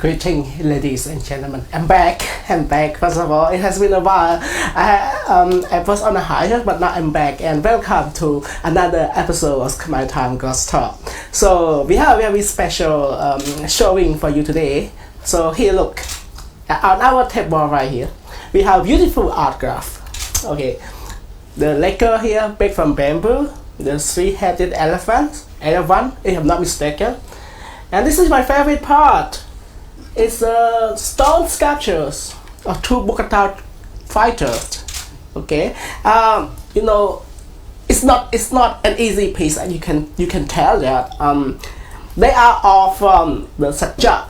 Greeting, ladies and gentlemen. I'm back. First of all, it has been a while. I was on a hiatus, but now I'm back. And welcome to another episode of Khmer Times Cross Talk. So we have a very special showing for you today. So here, look, on our table right here, we have beautiful art craft. Okay, the lacquer here made from bamboo. The three-headed elephant, if I'm not mistaken. And this is my favorite part. It's stone sculptures of two Bokata fighters. Okay, you know, it's not an easy piece, and you can tell that they are all from the Satcha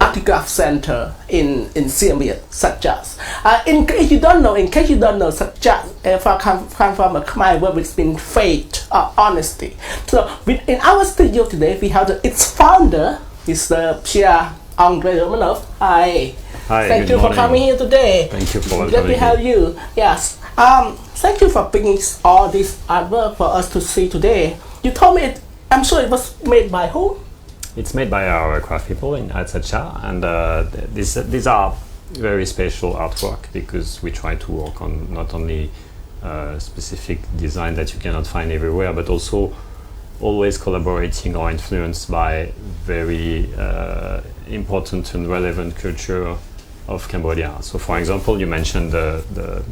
Handicrafts Centre in Siem Reap, Satcha. In case you don't know, Satcha come from a Khmer word which means faith or honesty. So in our studio today, we have its founder. Is Pierre-Andre Romano. Hi. Hi. Thank you for coming here today. Thank you for Glad to have you. Yes. Thank you for bringing all this artwork for us to see today. You told me I'm sure it was made by who? It's made by our craft people at Satcha, and these are very special artwork because we try to work on not only specific design that you cannot find everywhere, but also always collaborating or influenced by very important and relevant culture of Cambodia. So, for example, you mentioned the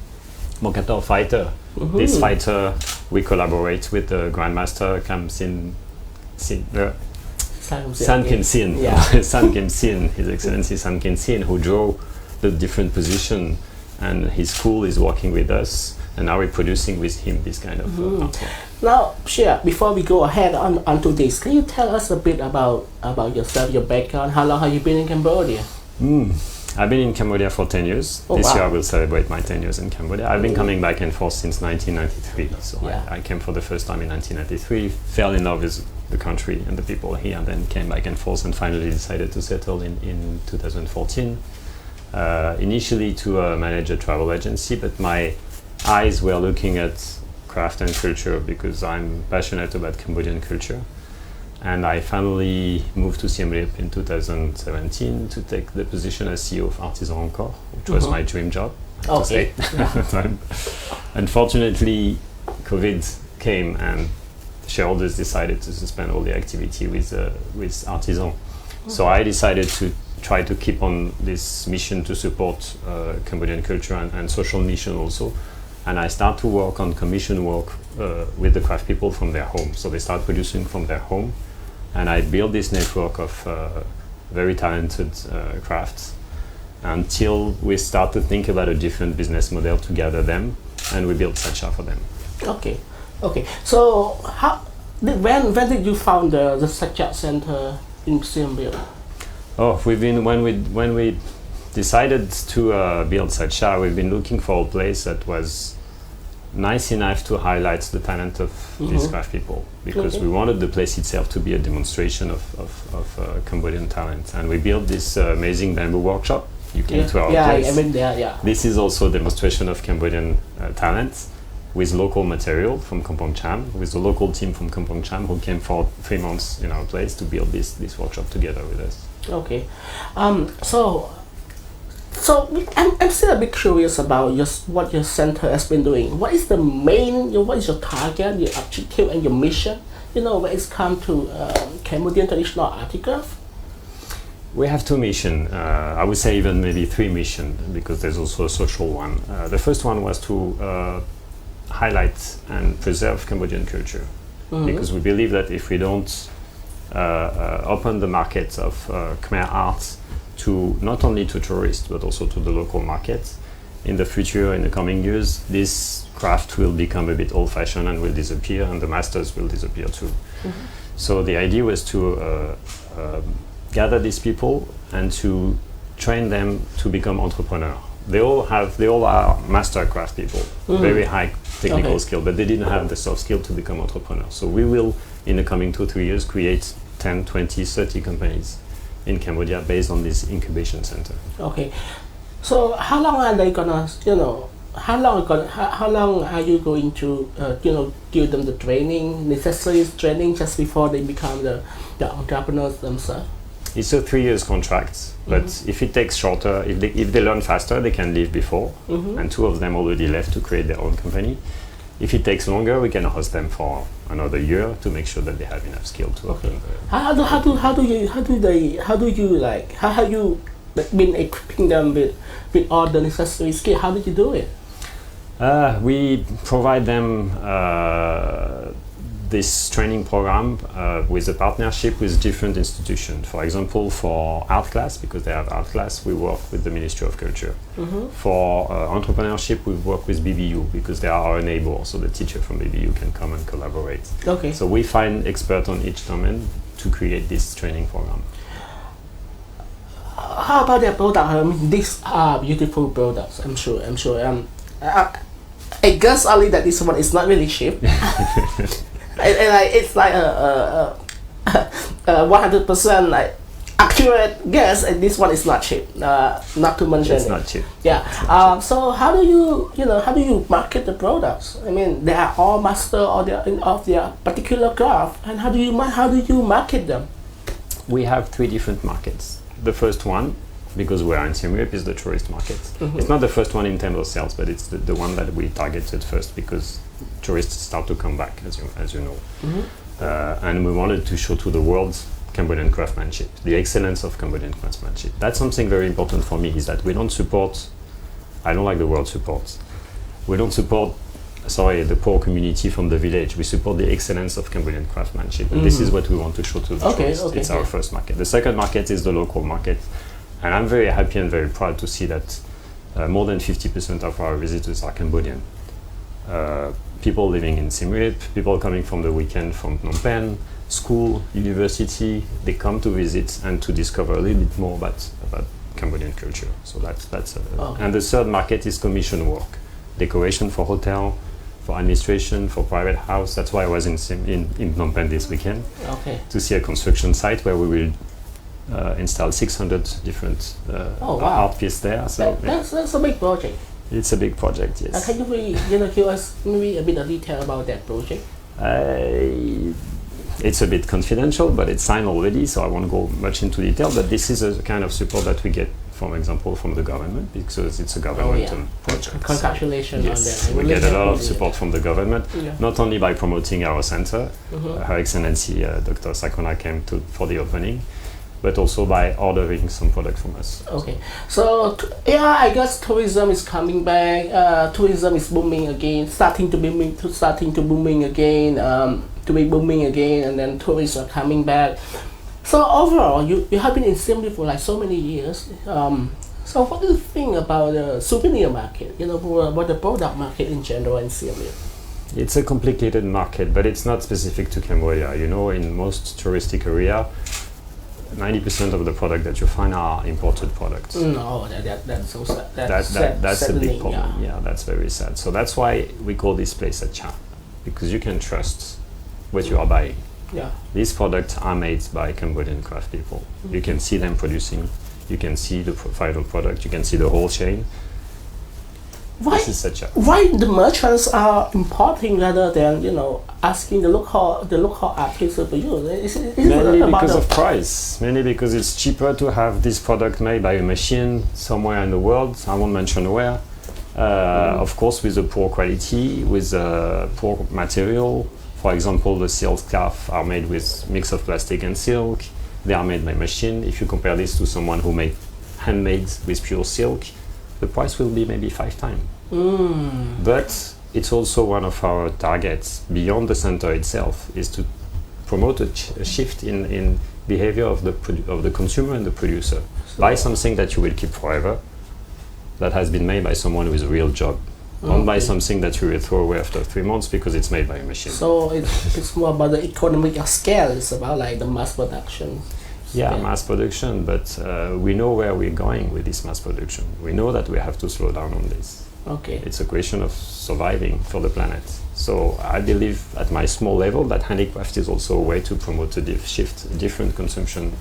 Mokator fighter. Mm-hmm. This fighter, we collaborate with the Grandmaster San Kim Sin, San Kim Sin, His Excellency San Kim Sin, who drew the different position, and his school is working with us. And now we're producing with him this kind of artwork. Now, Pierre, before we go ahead onto this, can you tell us a bit about yourself, your background? How long have you been in Cambodia? I've been in Cambodia for 10 years. This year I will celebrate my 10 years in Cambodia. I've been coming back and forth since 1993. So I came for the first time in 1993, fell in love with the country and the people here, and then came back and forth and finally decided to settle in 2014. Initially to manage a travel agency, but my eyes were looking at craft and culture because I'm passionate about Cambodian culture, and I finally moved to Siem Reap in 2017 to take the position as CEO of Artisan Encore, which was my dream job, I have to say, at the time. Unfortunately, COVID came and the shareholders decided to suspend all the activity with Artisan. So I decided to try to keep on this mission to support Cambodian culture and social mission also. And I start to work on commission work with the craft people from their home. So they start producing from their home. And I build this network of very talented crafts until we start to think about a different business model to gather them. And we build Satcha for them. Okay. So when did you found the Satcha Center in Siem Reap? When we decided to build Satcha, we've been looking for a place that was nice enough to highlight the talent of these craft people, because we wanted the place itself to be a demonstration of Cambodian talent. And we built this amazing bamboo workshop. You came to our place. I mean there. This is also a demonstration of Cambodian talent with local material from Kampong Cham, with the local team from Kampong Cham who came for 3 months in our place to build this workshop together with us. Okay, so I'm still a bit curious about what your center has been doing. What is what is your target, your objective, and your mission? When it's come to Cambodian traditional art craft? We have 2 missions. I would say even maybe 3 missions, because there's also a social one. The first one was to highlight and preserve Cambodian culture, because we believe that if we don't open the market of Khmer art to not only to tourists but also to the local market, in the future, in the coming years, this craft will become a bit old-fashioned and will disappear, and the masters will disappear too. So the idea was to gather these people and to train them to become entrepreneurs. They all are master craft people, very high technical skill, but they didn't have the soft skill to become entrepreneurs. So we will, in the coming 2-3 years, create 10, 20, 30 companies in Cambodia based on this incubation center. Okay, so how long are they gonna, how long are you going to, give them the necessary training just before they become the entrepreneurs themselves? It's a 3 years contract, but if it takes shorter, if they learn faster, they can leave before, and 2 of them already left to create their own company. If it takes longer, we can host them for another year to make sure that they have enough skill to open. How do you been equipping them with all the necessary skill? How did you do it? We provide them this training program with a partnership with different institutions. For example, for art class, because they have art class, we work with the Ministry of Culture. For entrepreneurship, we work with BBU because they are our neighbor, so the teacher from BBU can come and collaborate. Okay. So we find experts on each domain to create this training program. How about their product? I mean, these are beautiful products. I'm sure. I guess only that this one is not really cheap. It's like a 100% like accurate guess, and this one is not cheap. Not to mention it's not cheap. Yeah. So how do you market the products? I mean, they are all master of their particular craft, and how do you market them? We have 3 different markets. The first one, because we are in Siem Reap, is the tourist market. It's not the first one in terms of sales, but it's the one that we targeted first because tourists start to come back, as you know. And we wanted to show to the world Cambodian craftsmanship, the excellence of Cambodian craftsmanship. That's something very important for me, is that we don't support, I don't like the word support, we don't support the poor community from the village. We support the excellence of Cambodian craftsmanship. And this is what we want to show to the tourists. It's our first market. The second market is the local market. And I'm very happy and very proud to see that more than 50% of our visitors are Cambodian. People living in Siem Reap, people coming from the weekend from Phnom Penh, school, university, they come to visit and to discover a little bit more about Cambodian culture. So and the third market is commission work, decoration for hotel, for administration, for private house. That's why I was in Phnom Penh this weekend to see a construction site where we will install 600 different art pieces there. So that's a big project. It's a big project, yes. Can you give us maybe a bit of detail about that project? It's a bit confidential, but it's signed already, so I won't go much into detail. But this is a kind of support that we get, for example, from the government, because it's a governmental project. Congratulations on that. We get a lot of support from the government, not only by promoting our center. Her Excellency Dr. Sakona came for the opening, but also by ordering some product from us. Okay, so I guess tourism is coming back. Tourism is booming again, starting to be booming again, and then tourists are coming back. So overall, you have been in Siem Reap for like so many years. So what do you think about the souvenir market? About the product market in general in Siem Reap? It's a complicated market, but it's not specific to Cambodia. In most touristic area, 90% of the product that you find are imported products. No, that's so sad. That's a big problem. Yeah, that's very sad. So that's why we call this place Satcha, because you can trust what you are buying. Yeah. These products are made by Cambodian craft people. You can see them producing. You can see the final product. You can see the whole chain. This is Satcha. Why the merchants are importing rather than asking the local artists to use? Mainly because of price. Mainly because it's cheaper to have this product made by a machine somewhere in the world. I won't mention where. Of course, with a poor quality, with a poor material. For example, the silk scarf are made with mix of plastic and silk. They are made by machine. If you compare this to someone who made handmade with pure silk, the price will be maybe 5 times. But it's also one of our targets beyond the center itself, is to promote a shift in behavior of the consumer and the producer. Buy something that you will keep forever, that has been made by someone with a real job. Don't buy something that you will throw away after 3 months because it's made by a machine. So it's more about the economic scale. It's about like the mass production. Yeah, mass production, but we know where we're going with this mass production. We know that we have to slow down on this. Okay. It's a question of surviving for the planet. So I believe at my small level that handicraft is also a way to promote a different consumption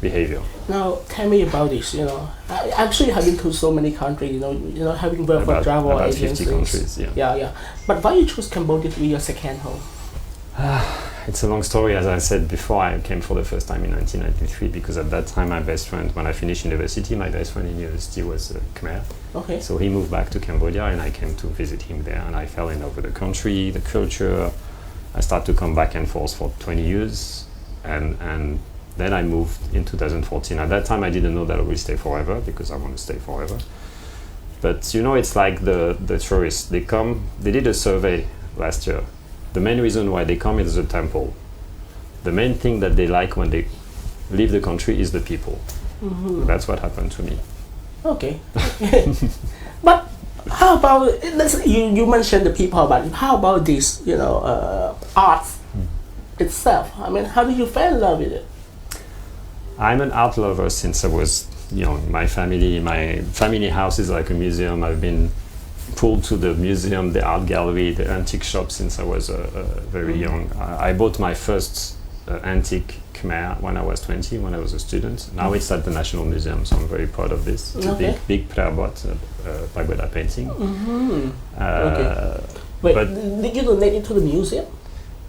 behavior. Now, tell me about this. I'm sure you have been to so many countries. Having worked for travel agencies. 50 countries. Yeah. But why you choose Cambodia to be your second home? it's a long story. As I said before, I came for the first time in 1993 because at that time my best friend, when I finished university, my best friend in university was Khmer. Okay. So he moved back to Cambodia and I came to visit him there, and I fell in love with the country, the culture. I started to come back and forth for 20 years, and then I moved in 2014. At that time I didn't know that I would stay forever, because I want to stay forever. But you know, it's like the tourists, they come, they did a survey last year. The main reason why they come is the temple. The main thing that they like when they leave the country is the people. Mm-hmm. That's what happened to me. Okay. But how about, you mentioned the people, but how about this, art itself? I mean, how did you fall in love with it? I'm an art lover since I was young. My family house is like a museum. I've been pulled to the museum, the art gallery, the antique shop since I was very young. I bought my first antique Khmer when I was 20, when I was a student. Now it's at the National Museum, so I'm very proud of this. It's a big Pierre-Andre pagoda painting. Mm-hmm. Wait, but did you donate it to the museum?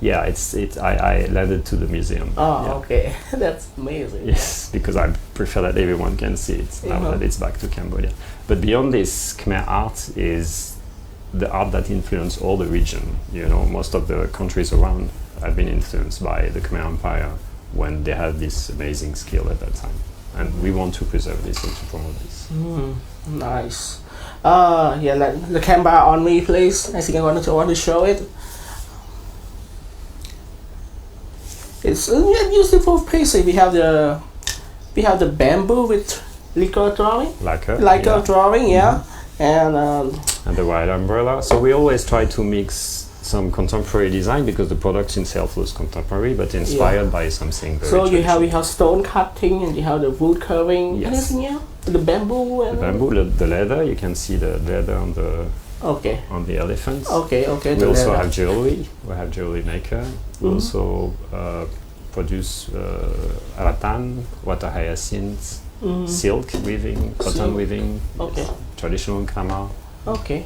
Yeah, I lent it to the museum. Oh, yeah. Okay, that's amazing. Yes, because I prefer that everyone can see it now that it's back to Cambodia. But beyond this, Khmer art is the art that influenced all the region. You know, most of the countries around have been influenced by the Khmer Empire when they had this amazing skill at that time. And we want to preserve this and to promote this. Nice. Let the camera on me, please. I think I want to show it. It's a beautiful piece. We have the bamboo with lacquer drawing. Lacquer drawing, yeah. Mm-hmm. And the white umbrella. So we always try to mix some contemporary design because the product itself was contemporary, but inspired by something very So you have stone cutting and you have the wood carving. Yes. Anything else? The bamboo. And the bamboo, the leather. You can see the leather on the. Okay. On the elephants. Okay. We also have jewelry. We have jewelry maker. We also produce rattan, water hyacinth, silk weaving, cotton weaving. Okay. Traditional Khmer. Okay.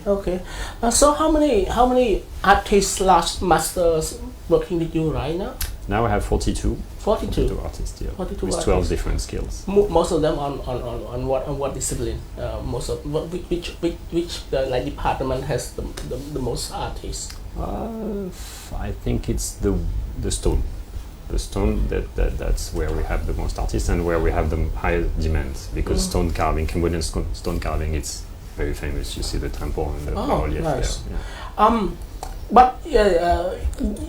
So how many artists / masters working with you right now? Now I have 42. 42 artists here. 42 with 12 different skills. Most of them on what discipline? Most of which like department has the most artists? I think it's the stone. The stone that's where we have the most artists and where we have the highest demand, because stone carving, Cambodian stone carving, it's very famous. You see the temple and the relief nice. there. Yeah. But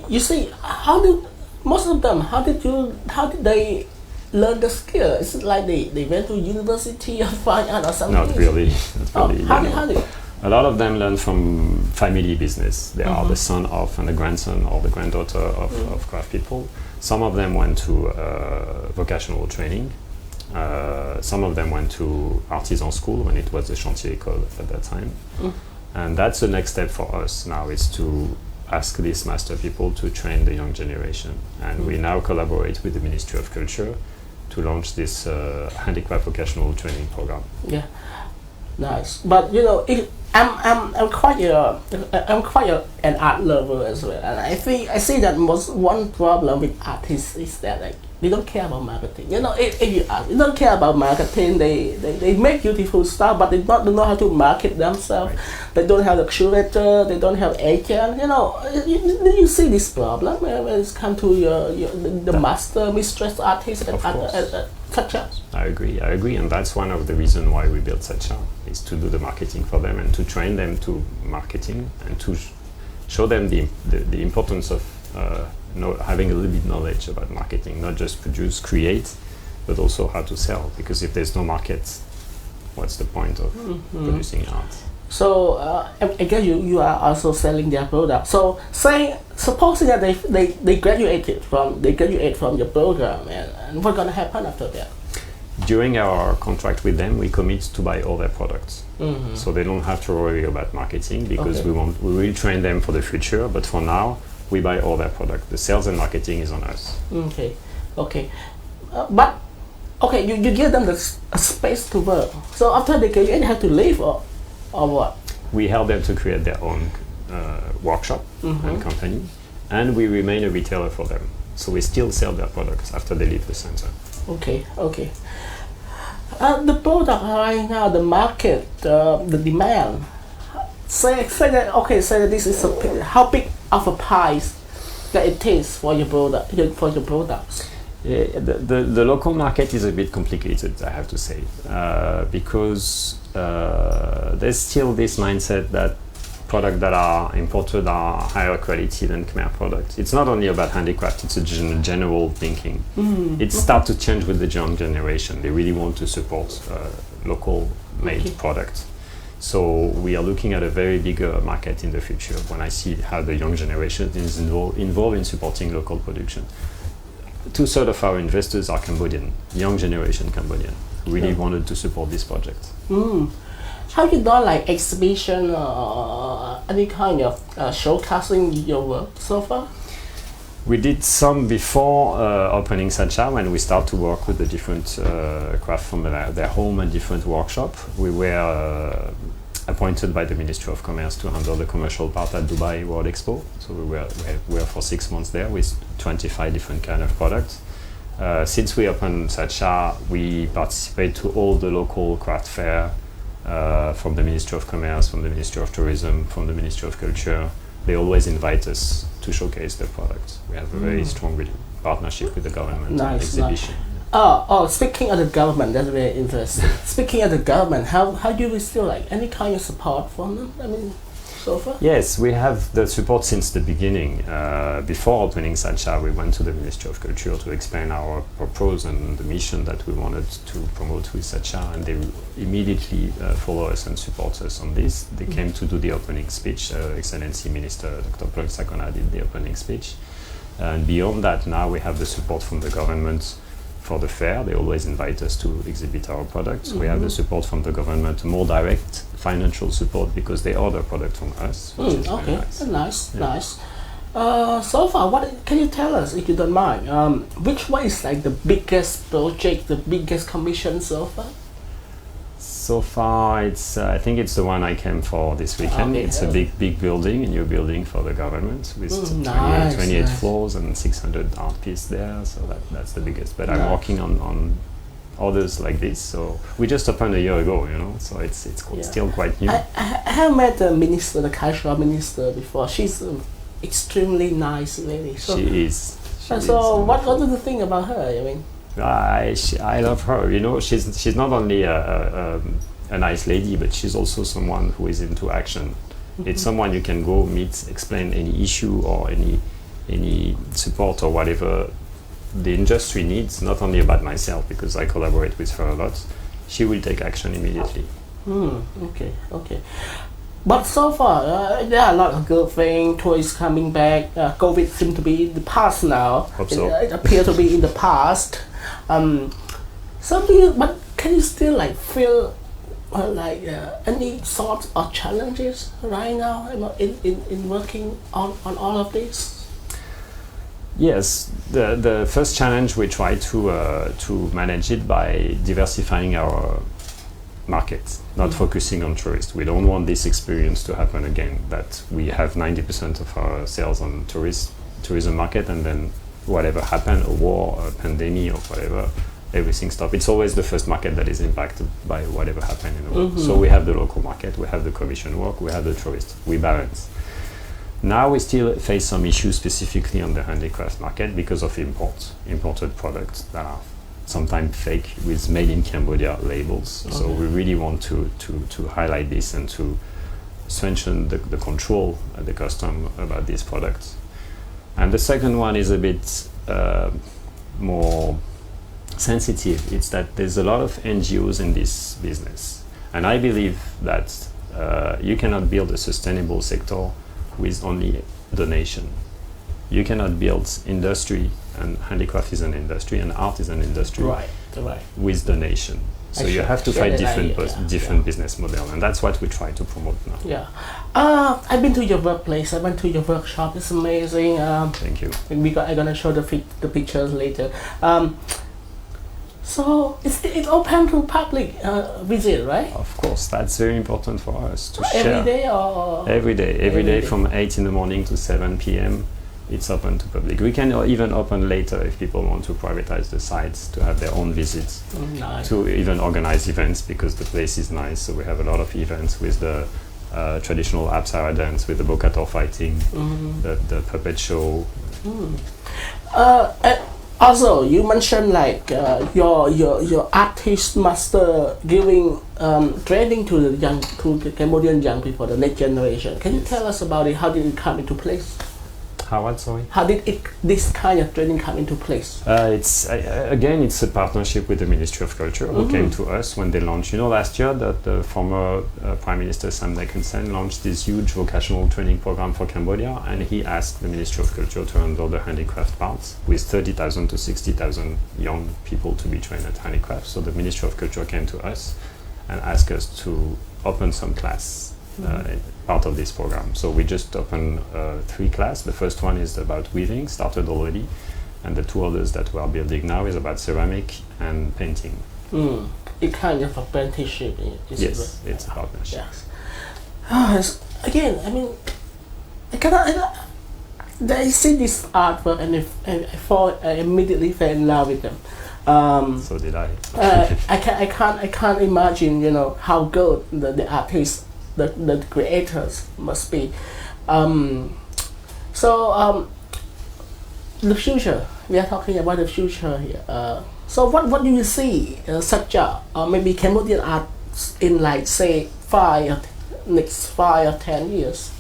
you see, how did they learn the skill? Is it like they went to university of fine art or something? Not really. How did? A lot of them learn from family business. They are the son of and the grandson or the granddaughter of craft people. Some of them went to vocational training. Some of them went to artisan school when it was the chantier école at that time. And that's the next step for us now, is to ask these master people to train the young generation. And we now collaborate with the Ministry of Culture to launch this handicraft vocational training program. Yeah, nice. But I'm quite an art lover as well, and I see that one problem with artists is that they don't care about marketing. If you ask, they don't care about marketing. They make beautiful stuff, but they don't know how to market themselves. Right. They don't have the curator. They don't have agent. You see this problem when it's come to the master, mistress artist and Satcha. I agree, and that's one of the reasons why we built Satcha, is to do the marketing for them and to train them to marketing and to show them the importance of having a little bit knowledge about marketing, not just create, but also how to sell. Because if there's no market, what's the point of producing art? So again, you are also selling their product. So supposing that they graduate from your program, and what's gonna happen after that? During our contract with them, we commit to buy all their products, so they don't have to worry about marketing, because we will train them for the future. But for now, we buy all their product. The sales and marketing is on us. Okay. You give them a space to work. So after they graduate, they have to leave or what? We help them to create their own workshop and company, and we remain a retailer for them. So we still sell their products after they leave the center. Okay. The product right now, the market, the demand. Say that this is how big of a price that it is for your products. Yeah, the local market is a bit complicated, I have to say, because there's still this mindset that products that are imported are higher quality than Khmer products. It's not only about handicraft, it's a general thinking. It starts to change with the young generation. They really want to support local made products. So we are looking at a very bigger market in the future when I see how the young generation is involved in supporting local production. 2/3 of our investors are Cambodian, young generation Cambodian, who really wanted to support this project. Have you done like exhibition or any kind of showcasing your work so far? We did some before opening Satcha, when we start to work with the different craft from their home and different workshop. We were appointed by the Ministry of Commerce to handle the commercial part at Dubai World Expo. So we were for 6 months there with 25 different kind of products. Since we opened Satcha, we participate to all the local craft fair from the Ministry of Commerce, from the Ministry of Tourism, from the Ministry of Culture. They always invite us to showcase their products. We have a very strong partnership with the government and exhibition. Speaking of the government, that's very interesting. Speaking of the government, how do you still like any kind of support from them? I mean, so far? Yes, we have the support since the beginning. Before opening Satcha, we went to the Ministry of Culture to explain our purpose and the mission that we wanted to promote with Satcha, and they immediately follow us and support us on this. They came to do the opening speech. Excellency Minister Dr. Plug Sakona did the opening speech. And beyond that, now we have the support from the government for the fair. They always invite us to exhibit our products. We have the support from the government, more direct financial support, because they order products from us, which is very nice. Nice. So far, what can you tell us, if you don't mind? Which one is like the biggest project, the biggest commission so far? So far, it's I think it's the one I came for this weekend. It's a big building, a new building for the government with 28 floors and 600 art pieces there. So that's the biggest. But I'm working on others like this. So we just opened a year ago, So it's still quite new. I have met the minister, the cultural minister, before. She's extremely nice lady. So she is. What do you think about her? I mean. I love her. She's not only a nice lady, but she's also someone who is into action. It's someone you can go meet, explain any issue or any support or whatever the industry needs. Not only about myself, because I collaborate with her a lot. She will take action immediately. Okay. But so far, there are a lot of good things. Tourists coming back. COVID seems to be in the past now. Hope so. It appears to be in the past. But can you still feel any sorts of challenges right now in working on all of this? Yes, the first challenge, we try to manage it by diversifying our market, not focusing on tourists. We don't want this experience to happen again, that we have 90% of our sales on tourism market, and then whatever happened, a war, a pandemic, or whatever, everything stopped. It's always the first market that is impacted by whatever happened in the world. So we have the local market, we have the commission work, we have the tourists. We balance. Now we still face some issues specifically on the handicraft market because of imported products that are sometimes fake with made in Cambodia labels. So we really want to highlight this and to strengthen the control at the custom about these products. And the second one is a bit more sensitive. It's that there's a lot of NGOs in this business. And I believe that you cannot build a sustainable sector with only donation. You cannot build industry, and handicraft is an industry, and art is an industry, with donation. So you have to find different business model, and that's what we try to promote now. Yeah, I've been to your workplace. I went to your workshop. It's amazing. Thank you. I'm gonna show the pictures later. So it's open to public visit, right? Of course, that's very important for us to every share. Day or every day from 8 in the morning to 7 p.m. it's open to public. We can even open later if people want to privatize the sites to have their own visits, to even organize events, because the place is nice. So we have a lot of events with the traditional Apsara dance, with the Bokator fighting, the puppet show. Also, you mentioned like your artist master giving training to the Cambodian young people, the next generation. Can you tell us about it? How did it come into place? How what, sorry? How did this kind of training come into place? It's a partnership with the Ministry of Culture, who came to us when they launched. Last year that the former Prime Minister Samdech Hun launched this huge vocational training program for Cambodia, and he asked the Ministry of Culture to handle the handicraft parts with 30,000 to 60,000 young people to be trained at handicraft. So the Ministry of Culture came to us and asked us to open some class. Part of this program. So we just opened 3 classes. The first one is about weaving, started already, and the 2 others that we are building now is about ceramic and painting. It kind of apprenticeship. Yes, it's a partnership. Yes. Again, I mean, I see this artwork and I immediately fell in love with them. So did I. I can't imagine, how good the artists, the creators must be. The future, we are talking about the future here. So what do you see, Satcha, or maybe Cambodian art in like say next 5 or 10 years?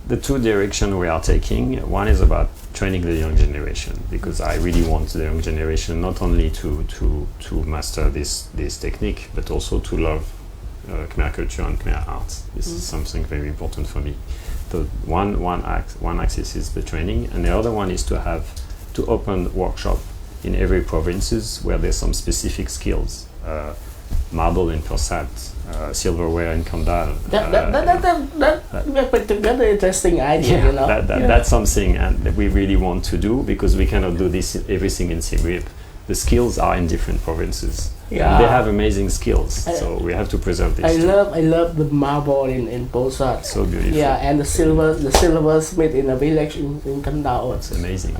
The 2 directions we are taking, one is about training the young generation, because I really want the young generation not only to master this technique, but also to love Khmer culture and Khmer art. This is something very important for me. The one axis is the training, and the other one is to open workshop in every provinces where there's some specific skills. Marble in Persat, silverware in Kandal. That's a interesting idea. That's something and we really want to do, because we cannot do everything in Siem Reap. The skills are in different provinces. And they have amazing skills, so we have to preserve this. I love the marble in Bosat. So beautiful. Yeah, and the silver smith in a village in Kandao. It's amazing.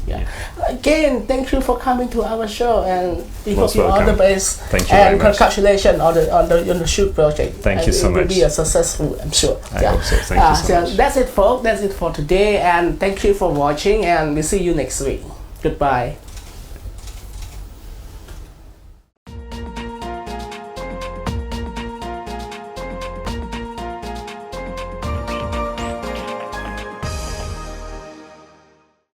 Yeah. Again, thank you for coming to our show, and we hope you all the best. Thank you and very much. congratulations on the shoot project. Thank you so much. It will be a successful, I'm sure. I hope so. Thank you so much. That's it, folks. That's it for today, and thank you for watching. And we'll see you next week. Goodbye.